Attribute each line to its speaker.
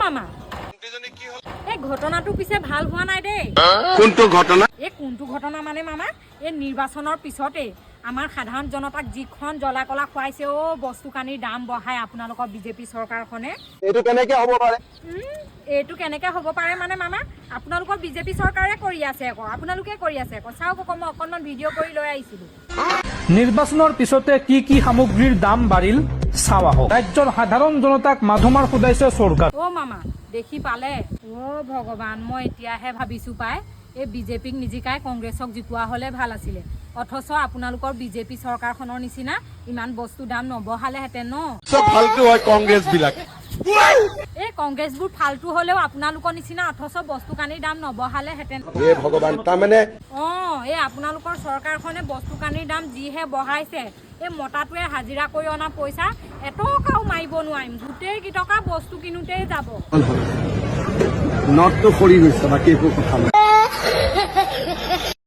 Speaker 1: মামা এই ঘটনাটো পিছে ভাল হোৱা নাই দেই
Speaker 2: কোনটো ঘটনা
Speaker 1: এই কোনটো ঘটনা মানে মামা এই নিৰ্বাচনৰ পিছতে আমাৰ সাধাৰণ জনতাক যিখন জ্বলা কলা খুৱাইছে ও বস্তু কানিৰ দাম বঢ়াই আপোনালোকৰ বিজেপি চৰকাৰখনে
Speaker 2: এইটো কেনেকে হ'ব পাৰে
Speaker 1: এইটো কেনেকে হ'ব পাৰে মানে মামা আপোনালোকৰ বিজেপি চৰকাৰে কৰি আছে আকৌ আপোনালোকে কৰি আছে আকৌ চাওক আকৌ মই অকণমান ভিডিঅ' কৰি লৈ আহিছিলো
Speaker 3: নিৰ্বাচনৰ পিছতে কি সামগ্ৰীৰ দাম বাঢ়িল চাও আহক ৰাজ্যৰ সাধাৰণ জনতাক মাধমাৰ সুদাইছে চৰকাৰ
Speaker 1: অ মামা দেখি পালে অ ভগৱান মই এতিয়াহে ভাবিছো পাই এই বিজেপিক নিজিকাই কংগ্ৰেছক জিকোৱা হলে ভাল আছিলে অথচ আপোনালোকৰ বিজেপি চৰকাৰখনৰ নিচিনা ইমান বস্তু দাম নবঢ়ালেহেঁতেন ন
Speaker 2: চব ফালতু হয় কংগ্ৰেছ বিলাক
Speaker 1: এই কংগ্ৰেছবোৰ ফালতু হলেও আপোনালোকৰ নিচিনা অথচ বস্তু কানিৰ দাম নবঢ়ালেহেঁতেন
Speaker 2: হে ভগৱান তাৰমানে
Speaker 1: এই আপোনালোকৰ চৰকাৰখনে বস্তু কানিৰ দাম যিহে বঢ়াইছে এই মতাটোৱে হাজিৰা কৰি অনা পইচা এটকাও মাৰিব নোৱাৰিম গোটেই কেইটকা বস্তু কিনোতেই যাব
Speaker 2: নটটো সৰি গৈছে বাকী একো কথা নাই